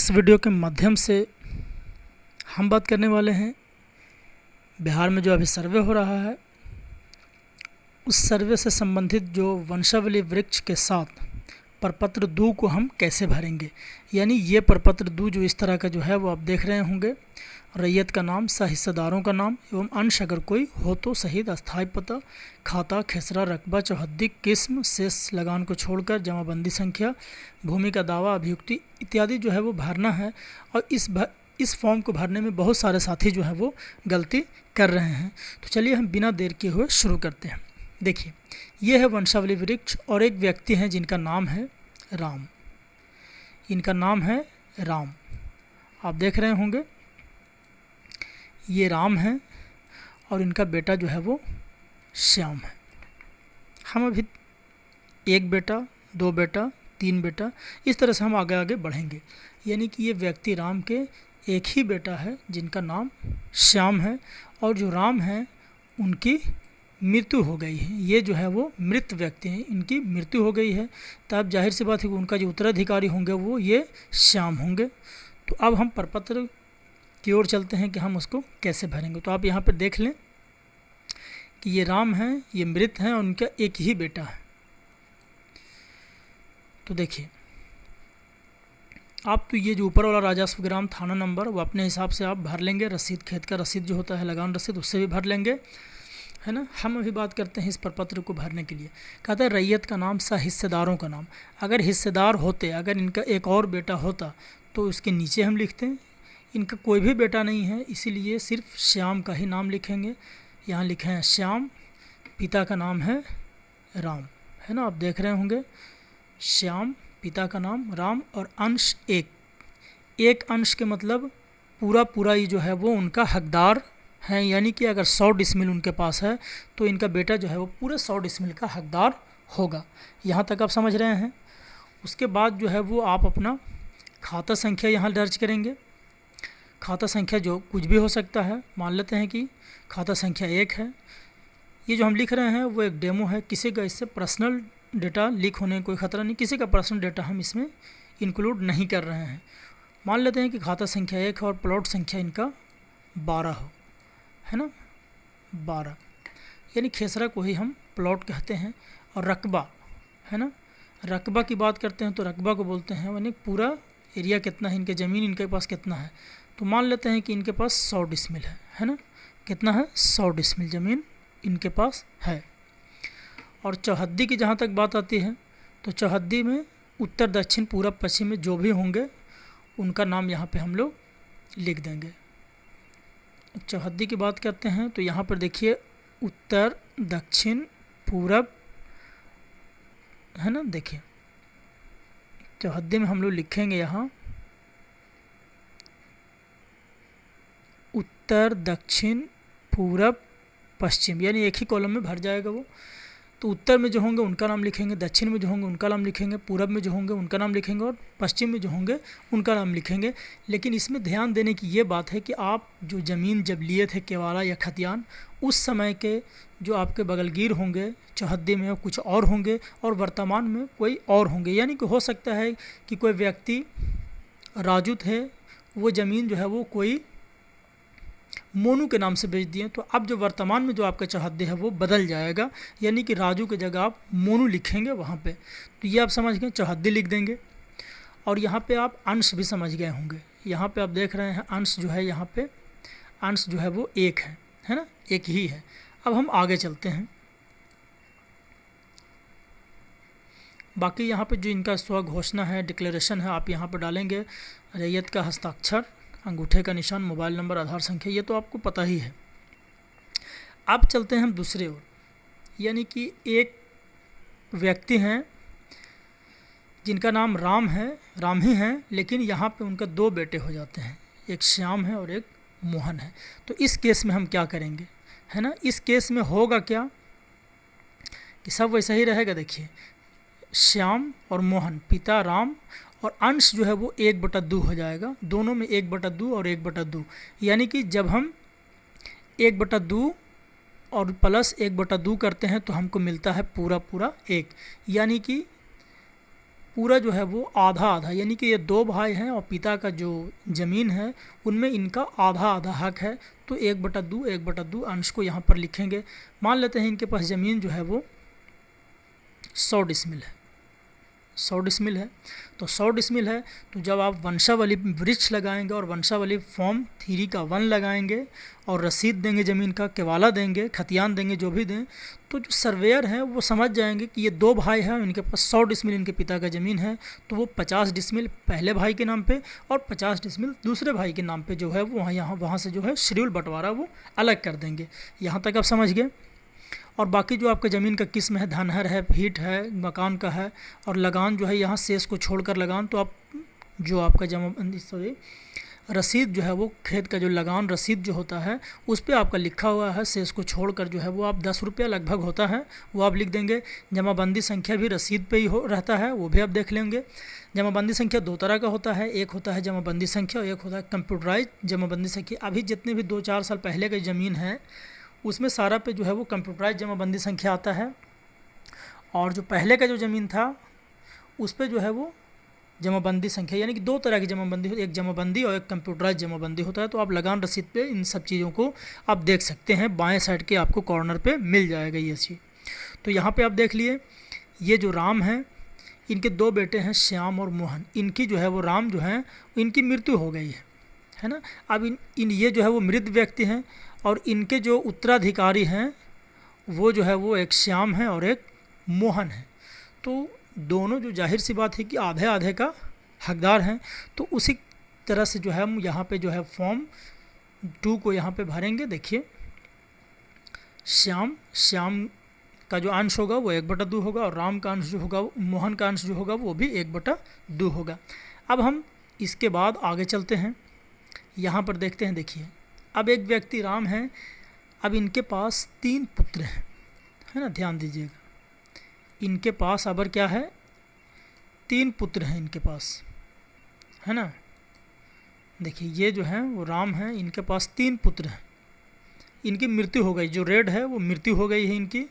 इस वीडियो के माध्यम से हम बात करने वाले हैं बिहार में जो अभी सर्वे हो रहा है उस सर्वे से संबंधित जो वंशावली वृक्ष के साथ प्रपत्र दू को हम कैसे भरेंगे। यानी ये प्रपत्र दू जो इस तरह का जो है वो आप देख रहे होंगे, रैयत का नाम, हिस्सेदारों का नाम एवं अंश अगर कोई हो तो शहीद, अस्थायी पता, खाता, खेसरा, रकबा, चौहद्दी, किस्म, शेष लगान को छोड़कर जमाबंदी संख्या, भूमि का दावा, अभियुक्ति इत्यादि जो है वो भरना है। और इस फॉर्म को भरने में बहुत सारे साथी जो है वो गलती कर रहे हैं। तो चलिए हम बिना देर किए हुए शुरू करते हैं। देखिए, ये है वंशावली वृक्ष और एक व्यक्ति हैं जिनका नाम है राम। इनका नाम है राम, आप देख रहे होंगे ये राम है और इनका बेटा जो है वो श्याम है। हम अभी एक बेटा, दो बेटा, तीन बेटा, इस तरह से हम आगे आगे बढ़ेंगे। यानी कि ये व्यक्ति राम के एक ही बेटा है जिनका नाम श्याम है और जो राम है उनकी मृत्यु हो गई है। ये जो है वो मृत व्यक्ति हैं, इनकी मृत्यु हो गई है। तब जाहिर सी बात है कि उनका जो उत्तराधिकारी होंगे वो ये श्याम होंगे। तो अब हम प्रपत्र की ओर चलते हैं कि हम उसको कैसे भरेंगे। तो आप यहाँ पर देख लें कि ये राम हैं, ये मृत हैं और उनका एक ही बेटा है। तो देखिए, आप तो ये जो ऊपर वाला राजस्व ग्राम थाना नंबर वो अपने हिसाब से आप भर लेंगे। रसीद, खेत का रसीद जो होता है, लगान रसीद, उससे भी भर लेंगे, है ना। हम अभी बात करते हैं इस प्रपत्र को भरने के लिए। कहता है रैयत का नाम, हिस्सेदारों का नाम। अगर हिस्सेदार होते, अगर इनका एक और बेटा होता तो उसके नीचे हम लिखते हैं। इनका कोई भी बेटा नहीं है, इसीलिए सिर्फ श्याम का ही नाम लिखेंगे। यहाँ लिखे हैं श्याम, पिता का नाम है राम, है ना। आप देख रहे होंगे श्याम, पिता का नाम राम और अंश एक अंश के मतलब पूरा ये जो है वो उनका हकदार है। यानी कि अगर 100 डिसमिल उनके पास है तो इनका बेटा जो है वो पूरे 100 डिसमिल का हकदार होगा। यहाँ तक आप समझ रहे हैं। उसके बाद जो है वो आप अपना खाता संख्या यहाँ दर्ज करेंगे। खाता संख्या जो कुछ भी हो सकता है, मान लेते हैं कि खाता संख्या 1 है। ये जो हम लिख रहे हैं वो एक डेमो है, किसी का इससे पर्सनल डेटा लीक होने का कोई ख़तरा नहीं, किसी का पर्सनल डेटा हम इसमें इंक्लूड नहीं कर रहे हैं। मान लेते हैं कि खाता संख्या 1 है और प्लॉट संख्या इनका 12 हो, है ना, 12। यानी खेसरा को ही हम प्लॉट कहते हैं। और रकबा, है ना, रकबा की बात करते हैं तो रकबा को बोलते हैं यानी पूरा एरिया कितना है, इनके ज़मीन इनके पास कितना है। तो मान लेते हैं कि इनके पास 100 डिसमिल है ना। कितना है? 100 डिसमिल ज़मीन इनके पास है। और चौहद्दी की जहाँ तक बात आती है तो चौहद्दी में उत्तर, दक्षिण, पूरब, पश्चिम में जो भी होंगे उनका नाम यहाँ पे हम लोग लिख देंगे। चौहद्दी की बात करते हैं तो यहाँ पर देखिए उत्तर, दक्षिण, पूरब, है ना। देखिए चौहद्दी में हम लोग लिखेंगे यहाँ उत्तर, दक्षिण, पूरब, पश्चिम, यानी एक ही कॉलम में भर जाएगा वो। तो उत्तर में जो होंगे उनका नाम लिखेंगे, दक्षिण में जो होंगे उनका नाम लिखेंगे, पूरब में जो होंगे उनका नाम लिखेंगे और पश्चिम में जो होंगे उनका नाम लिखेंगे। लेकिन इसमें ध्यान देने की ये बात है कि आप जो ज़मीन जब लिए थे केवाड़ा या खतियान, उस समय के जो आपके बगलगीर होंगे चौहद्दी में कुछ और होंगे और वर्तमान में कोई और होंगे। यानी कि हो सकता है कि कोई व्यक्ति राजू थे, वो ज़मीन जो है वो कोई मोनू के नाम से बेच दिए, तो अब जो वर्तमान में जो आपका चौहद्दी है वो बदल जाएगा। यानी कि राजू की जगह आप मोनू लिखेंगे वहाँ पे। तो ये आप समझ गए, चौहद्दी लिख देंगे। और यहाँ पे आप अंश भी समझ गए होंगे। यहाँ पे आप देख रहे हैं अंश जो है, यहाँ पे अंश जो है वो 1 है ना, एक ही है। अब हम आगे चलते हैं। बाकी यहाँ पे जो इनका स्वघोषणा है, डिक्लेरेशन है, आप यहाँ पर डालेंगे। रैयत का हस्ताक्षर, अंगूठे का निशान, मोबाइल नंबर, आधार संख्या, ये तो आपको पता ही है। अब चलते हैं हम दूसरे ओर। यानी कि एक व्यक्ति हैं जिनका नाम राम है, राम ही हैं, लेकिन यहाँ पे उनका 2 बेटे हो जाते हैं, एक श्याम है और एक मोहन है। तो इस केस में हम क्या करेंगे, है ना। इस केस में होगा क्या कि सब वैसा ही रहेगा। देखिए श्याम और मोहन, पिता राम और अंश जो है वो 1/2 हो जाएगा। दोनों में 1/2 और 1/2। यानी कि जब हम 1/2 और प्लस 1/2 करते हैं तो हमको मिलता है पूरा 1। यानी कि पूरा जो है वो आधा आधा, यानी कि ये 2 भाई हैं और पिता का जो ज़मीन है उनमें इनका आधा आधा हक है। तो 1/2 अंश को यहाँ पर लिखेंगे। मान लेते हैं इनके पास ज़मीन जो है वो 100 डिसमिल है, 100 डिसमिल है। तो 100 डिसमिल है, तो जब आप वंशावली वृक्ष लगाएंगे और वंशावली फॉर्म 3 का 1 लगाएंगे और रसीद देंगे ज़मीन का, केवाला देंगे, खतियान देंगे, जो भी दें, तो जो सर्वेयर हैं वो समझ जाएंगे कि ये 2 भाई हैं, इनके पास 100 डिसमिल इनके पिता का ज़मीन है। तो वो 50 डिसमिल पहले भाई के नाम पे और 50 डिसमिल दूसरे भाई के नाम पे जो है वो वहाँ से जो है शेड्यूल बंटवारा वो अलग कर देंगे। यहाँ तक आप समझ गए। और बाकी जो आपका ज़मीन का किस्म है, धनहर है, फीट है, मकान का है, और लगान जो है यहाँ शेष को छोड़कर लगान, तो आप जो आपका रसीद जो है वो खेत का जो लगान रसीद जो होता है उस पर आपका लिखा हुआ है, शेष को छोड़कर जो है वो आप 10 रुपया लगभग होता है वो आप लिख देंगे। जमाबंदी संख्या भी रसीद पे ही रहता है, वो भी आप देख लेंगे। जमाबंदी संख्या 2 तरह का होता है, एक होता है जमाबंदी संख्या और एक होता है कंप्यूटराइज जमाबंदी संख्या। अभी जितने भी 2-4 साल पहले की ज़मीन है उसमें सारा पे जो है वो कंप्यूटराइज जमाबंदी संख्या आता है, और जो पहले का जो ज़मीन था उस पे जो है वो जमाबंदी संख्या, यानी कि 2 तरह की जमाबंदी, एक जमाबंदी और एक कंप्यूटराइज जमाबंदी होता है। तो आप लगान रसीद पे इन सब चीज़ों को आप देख सकते हैं, बाएं साइड के आपको कॉर्नर पे मिल जाएगा ये चीज़। तो यहाँ पे आप देख लिए, ये जो राम हैं इनके 2 बेटे हैं श्याम और मोहन। इनकी जो है वो राम जो है इनकी मृत्यु हो गई है ना। अब इन ये जो है वो मृत व्यक्ति हैं और इनके जो उत्तराधिकारी हैं वो जो है वो एक श्याम है और एक मोहन है। तो दोनों जो जाहिर सी बात है कि आधे आधे का हकदार हैं। तो उसी तरह से जो है हम यहाँ पे जो है फॉर्म 2 को यहाँ पे भरेंगे। देखिए, श्याम का जो अंश होगा वो 1/2 होगा और राम का अंश जो होगा, मोहन का अंश जो होगा वो भी 1/2 होगा। अब हम इसके बाद आगे चलते हैं, यहाँ पर देखते हैं। देखिए, अब एक व्यक्ति राम है, अब इनके पास 3 पुत्र हैं, है ना, ध्यान दीजिएगा। इनके पास अब क्या है, 3 पुत्र हैं इनके पास, है ना। देखिए, ये जो है वो राम है, इनके पास 3 पुत्र हैं। इनकी मृत्यु हो गई, जो रेड है वो मृत्यु हो गई है इनकी,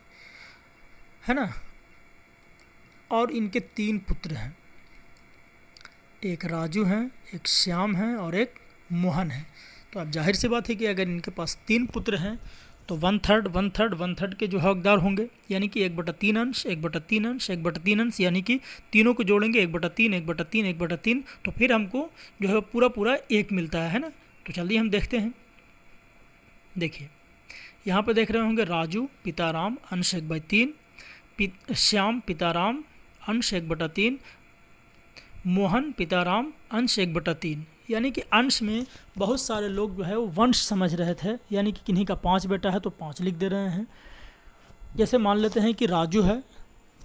है ना। और इनके 3 पुत्र हैं, एक राजू हैं, एक श्याम हैं और एक मोहन है। तो अब जाहिर सी बात है कि अगर इनके पास 3 पुत्र हैं तो 1/3 के जो हकदार होंगे, यानी कि 1/3 अंश, 1/3 अंश, 1/3 अंश, यानी कि तीनों को जोड़ेंगे 1/3, 1/3, 1/3, तो फिर हमको जो है पूरा 1 मिलता है ना। तो चलिए हम देखते हैं। देखिए, यहाँ पे देख रहे होंगे राजू पिता राम अंश 1/3, श्याम पिता राम अंश 1/3, मोहन पिता राम अंश 1/3, यानी कि अंश में बहुत सारे लोग जो है वो वंश समझ रहे थे, यानी कि किन्हीं का 5 बेटा है तो 5 लिख दे रहे हैं। जैसे मान लेते हैं कि राजू है,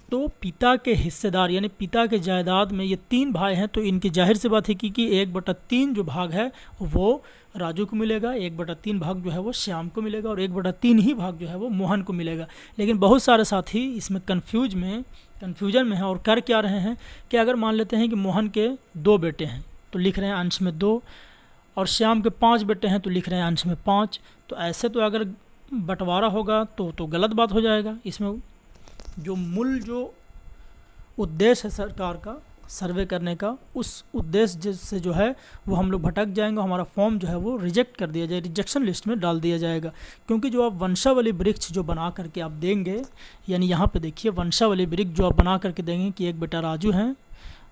तो पिता के हिस्सेदार यानी पिता के जायदाद में ये 3 भाई हैं, तो इनकी जाहिर सी बात है कि 1/3 जो भाग है वो राजू को मिलेगा, 1/3 भाग जो है वो श्याम को मिलेगा और 1/3 ही भाग जो है वो मोहन को मिलेगा। लेकिन बहुत सारे साथी इसमें कन्फ्यूजन में है और कर क्या रहे हैं कि अगर मान लेते हैं कि मोहन के 2 बेटे हैं तो लिख रहे हैं अंश में 2, और श्याम के 5 बेटे हैं तो लिख रहे हैं अंश में 5। तो ऐसे तो अगर बंटवारा होगा तो गलत बात हो जाएगा। इसमें जो मूल जो उद्देश्य है सरकार का सर्वे करने का, उस उद्देश्य से जो है वो हम लोग भटक जाएंगे, हमारा फॉर्म जो है वो रिजेक्ट कर दिया जाएगा, रिजेक्शन लिस्ट में डाल दिया जाएगा। क्योंकि जो आप वंशावली वृक्ष जो बना करके आप देंगे, यानी यहाँ पे देखिए वंशावली वृक्ष जो आप बना करके देंगे कि एक बेटा राजू है,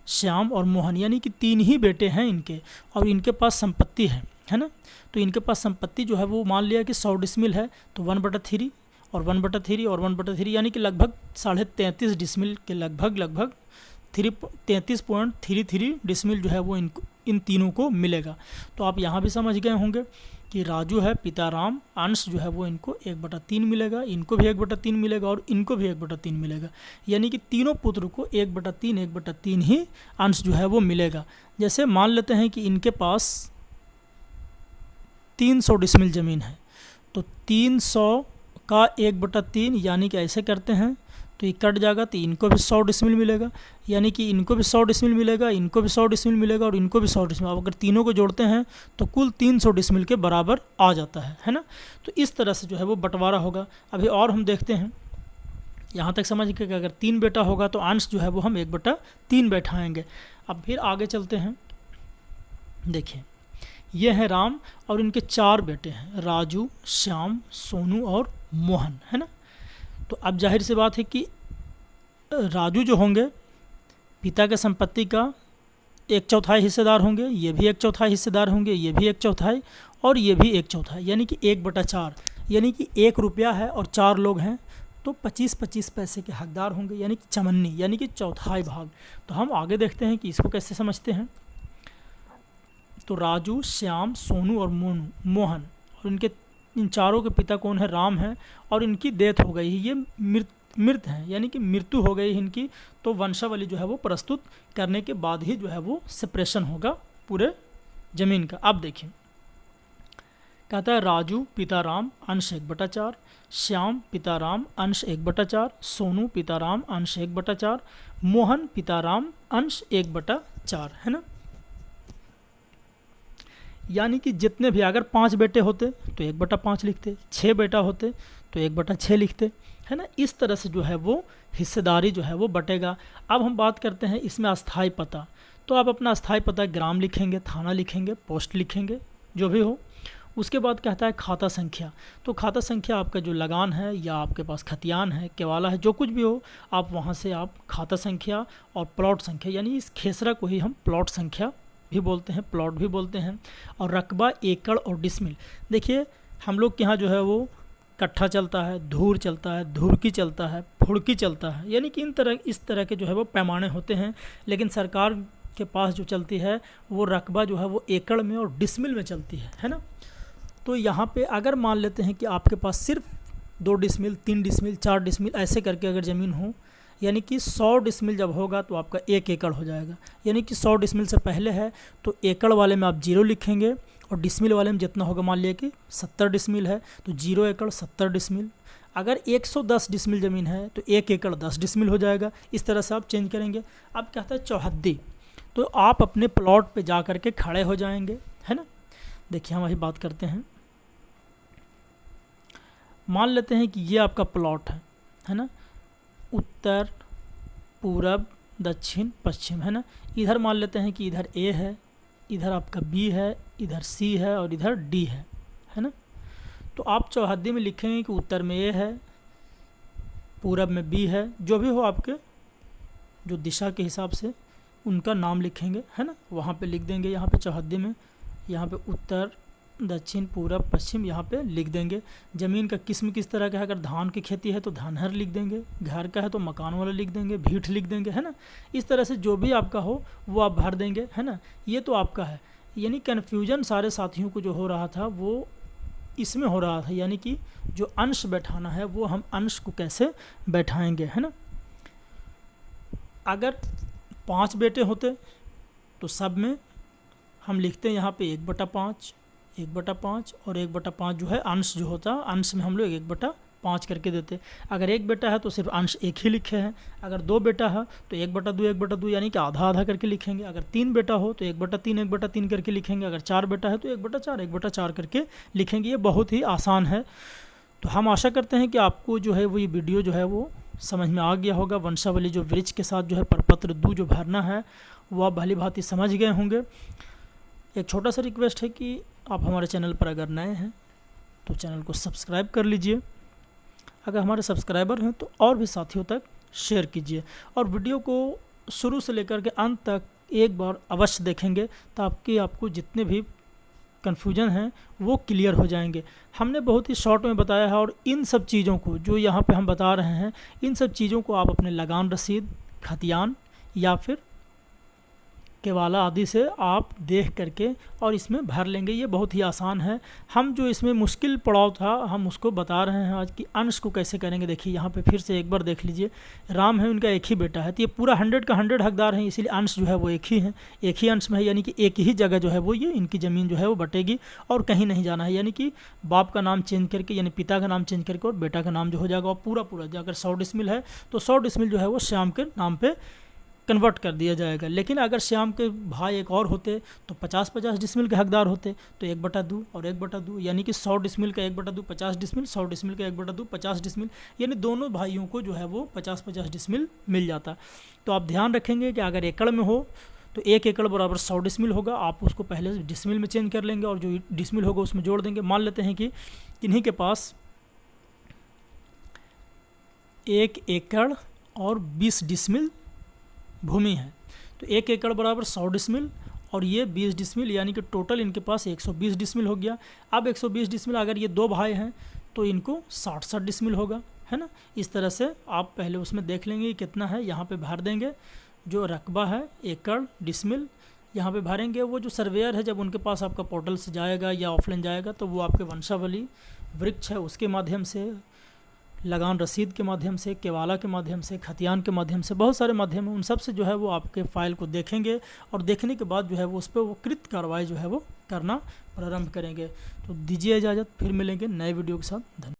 श्याम और मोहन, यानी कि 3 ही बेटे हैं इनके, और इनके पास संपत्ति है ना। तो इनके पास संपत्ति जो है वो मान लिया कि 100 डिसमिल है, तो 1/3 और 1/3 और 1/3, यानी कि लगभग 33.5 डिसमिल के लगभग 33.33 डिसमिल जो है वो इन तीनों को मिलेगा। तो आप यहाँ भी समझ गए होंगे कि राजू है पिता राम अंश जो है वो इनको 1/3 मिलेगा, इनको भी 1/3 मिलेगा और इनको भी 1/3 मिलेगा, यानी कि तीनों पुत्र को 1/3 ही अंश जो है वो मिलेगा। जैसे मान लेते हैं कि इनके पास 300 डिसमिल ज़मीन है, तो 300 का 1/3 यानी कि ऐसे करते हैं तो ये कट जाएगा, तो इनको भी 100 डिसमिल मिलेगा, यानी कि इनको भी 100 डिसमिल मिलेगा, इनको भी 100 डिसमिल मिलेगा और इनको भी 100 डिसमिल। अगर तीनों को जोड़ते हैं तो कुल 300 डिसमिल के बराबर आ जाता है ना। तो इस तरह से जो है वो बंटवारा होगा। अभी और हम देखते हैं यहाँ तक समझ के कि अगर 3 बेटा होगा तो अंश जो है वो हम 1/3 बैठाएंगे। अब फिर आगे चलते हैं। देखिए ये है राम और इनके 4 बेटे हैं, राजू, श्याम, सोनू और मोहन, है ना। तो अब जाहिर सी बात है कि राजू जो होंगे पिता के संपत्ति का 1/4 हिस्सेदार होंगे, ये भी 1/4 हिस्सेदार होंगे, ये भी 1/4 और ये भी 1/4, यानी कि 1/4, यानी कि 1 रुपया है और 4 लोग हैं तो 25-25 पैसे के हकदार होंगे, यानी कि चमन्नी, यानी कि चौथाई भाग। तो हम आगे देखते हैं कि इसको कैसे समझते हैं। तो राजू, श्याम, सोनू और मोहन और इनके इन चारों के पिता कौन है? राम है और इनकी डेथ हो गई, ये मृत हैं, यानी कि मृत्यु हो गई इनकी। तो वंशावली जो है वो प्रस्तुत करने के बाद ही जो है वो सेपरेशन होगा पूरे ज़मीन का। अब देखिए कहता है राजू पिता राम अंश 1/4, श्याम पिता राम अंश 1/4, सोनू पिता राम अंश 1/4, मोहन पिता राम अंश 1/4, है ना। यानी कि जितने भी, अगर 5 बेटे होते तो 1/5 लिखते, 6 बेटा होते तो 1/6 लिखते, है ना। इस तरह से जो है वो हिस्सेदारी जो है वो बटेगा। अब हम बात करते हैं इसमें अस्थाई पता। तो आप अपना अस्थाई पता ग्राम लिखेंगे, थाना लिखेंगे, पोस्ट लिखेंगे, जो भी हो। उसके बाद कहता है खाता संख्या। तो खाता संख्या आपका जो लगान है या आपके पास खतियान है, केवाला है, जो कुछ भी हो, आप वहाँ से आप खाता संख्या और प्लॉट संख्या, यानी इस खेसरा को ही हम प्लॉट संख्या भी बोलते हैं, प्लॉट भी बोलते हैं। और रकबा, एकड़ और डिसमिल। देखिए हम लोग के यहाँ जो है वो कट्ठा चलता है, धूर चलता है, धुरकी चलता है, फुड़की चलता है, यानी कि इस तरह के जो है वो पैमाने होते हैं। लेकिन सरकार के पास जो चलती है वो रकबा जो है वो एकड़ में और डिसमिल में चलती है ना। तो यहाँ पे अगर मान लेते हैं कि आपके पास सिर्फ 2 डिसमिल, 3 डिसमिल, 4 डिसमिल ऐसे करके अगर ज़मीन हो, यानी कि 100 डिसमिल जब होगा तो आपका 1 एकड़ हो जाएगा। यानी कि 100 डिसमिल से पहले है तो एकड़ वाले में आप 0 लिखेंगे और डिसमिल वाले में जितना होगा, मान लिया कि 70 डिसमिल है तो 0 एकड़ 70 डिसमिल। अगर 110 डिसमिल ज़मीन है तो 1 एकड़ 10 डिसमिल हो जाएगा। इस तरह से आप चेंज करेंगे। अब कहता है चौहद्दी। तो आप अपने प्लॉट पे जा कर के खड़े हो जाएंगे, है ना। देखिए हम वही बात करते हैं। मान लेते हैं कि ये आपका प्लॉट है ना, उत्तर, पूरब, दक्षिण, पश्चिम, है ना। इधर मान लेते हैं कि इधर ए है, इधर आपका बी है, इधर सी है और इधर डी है ना। तो आप चौहद्दी में लिखेंगे कि उत्तर में ए है, पूरब में बी है, जो भी हो आपके जो दिशा के हिसाब से उनका नाम लिखेंगे, है ना। वहाँ पे लिख देंगे, यहाँ पे चौहद्दी में, यहाँ पे उत्तर, दक्षिण, पूरब, पश्चिम यहाँ पे लिख देंगे। ज़मीन का किस्म किस तरह का है, अगर धान की खेती है तो धानहर लिख देंगे, घर का है तो मकान वाला लिख देंगे, भीठ लिख देंगे, है ना। इस तरह से जो भी आपका हो वो आप भर देंगे, है ना। ये तो आपका है। यानी कन्फ्यूजन सारे साथियों को जो हो रहा था वो इसमें हो रहा था, यानी कि जो अंश बैठाना है वो हम अंश को कैसे बैठाएंगे, है ना। अगर 5 बेटे होते तो सब में हम लिखते हैं यहाँ पे 1/5, 1/5 और 1/5 जो है अंश जो होता है, अंश में हम लोग 1/5 करके देते। अगर 1 बेटा है तो सिर्फ अंश 1 ही लिखे हैं। अगर 2 बेटा है तो 1/2, 1/2 यानी कि आधा आधा करके लिखेंगे। अगर 3 बेटा हो तो 1/3, 1/3 करके लिखेंगे। अगर 4 बेटा है तो 1/4, 1/4 करके लिखेंगे। ये बहुत ही आसान है। तो हम आशा करते हैं कि आपको जो है वो ये वीडियो जो है वो समझ में आ गया होगा। वंशावली जो वृक्ष के साथ जो है प्रपत्र दू जो भरना है वो आप भली भांति समझ गए होंगे। एक छोटा सा रिक्वेस्ट है कि आप हमारे चैनल पर अगर नए हैं तो चैनल को सब्सक्राइब कर लीजिए। अगर हमारे सब्सक्राइबर हैं तो और भी साथियों तक शेयर कीजिए और वीडियो को शुरू से लेकर के अंत तक एक बार अवश्य देखेंगे ताकि आपको जितने भी कन्फ्यूजन हैं वो क्लियर हो जाएंगे। हमने बहुत ही शॉर्ट में बताया है और इन सब चीज़ों को जो यहाँ पे हम बता रहे हैं, इन सब चीज़ों को आप अपने लगान रसीद, खतियान या फिर केवाला आदि से आप देख करके और इसमें भर लेंगे। ये बहुत ही आसान है। हम जो इसमें मुश्किल पड़ाव था हम उसको बता रहे हैं आज कि अंश को कैसे करेंगे। देखिए यहाँ पे फिर से एक बार देख लीजिए, राम है उनका एक ही बेटा है तो ये पूरा 100 का 100 हकदार हैं, इसीलिए अंश जो है वो एक ही है, एक ही अंश में है। यानी कि एक ही जगह जो है वो ये इनकी ज़मीन जो है वो बटेगी और कहीं नहीं जाना है। यानी कि बाप का नाम चेंज करके, यानी पिता का नाम चेंज करके और बेटा का नाम जो हो जाएगा और पूरा अगर 100 डिसमिल है तो 100 डिसमिल जो है वो श्याम के नाम पर कन्वर्ट कर दिया जाएगा। लेकिन अगर श्याम के भाई एक और होते तो 50-50 डिसमिल के हकदार होते, तो 1/2 और 1/2, यानी कि 100 डिसमिल का 1/2 50 डिसमिल, 100 डिसमिल का 1/2 50 डिसमिल, यानी दोनों भाइयों को जो है वो 50-50 डिसमिल मिल जाता। तो आप ध्यान रखेंगे कि अगर एकड़ में हो तो 1 एकड़ बराबर 100 डिसमिल होगा, आप उसको पहले डिसमिल में चेंज कर लेंगे और जो डिसमिल होगा उसमें जोड़ देंगे। मान लेते हैं कि किन्हीं के पास 1 एकड़ और 20 डिसमिल भूमि है, तो 1 एकड़ बराबर 100 डिसमिल और ये 20 डिसमिल, यानी कि टोटल इनके पास 120 डिसमिल हो गया। अब 120 डिसमिल अगर ये 2 भाई हैं तो इनको 60-60 डिसमिल होगा, है ना। इस तरह से आप पहले उसमें देख लेंगे कितना है, यहाँ पे भर देंगे जो रकबा है एकड़ डिसमिल, यहाँ पे भरेंगे। वो जो सर्वेयर है जब उनके पास आपका पोर्टल से जाएगा या ऑफलाइन जाएगा तो वो आपके वंशावली वृक्ष है उसके माध्यम से, लगान रसीद के माध्यम से, केवाला के माध्यम से, खतियान के माध्यम से, बहुत सारे माध्यम हैं, उन सब से जो है वो आपके फ़ाइल को देखेंगे और देखने के बाद जो है वो उस पर वो कृत कार्रवाई जो है वो करना प्रारंभ करेंगे। तो दीजिए इजाज़त, फिर मिलेंगे नए वीडियो के साथ। धन्यवाद।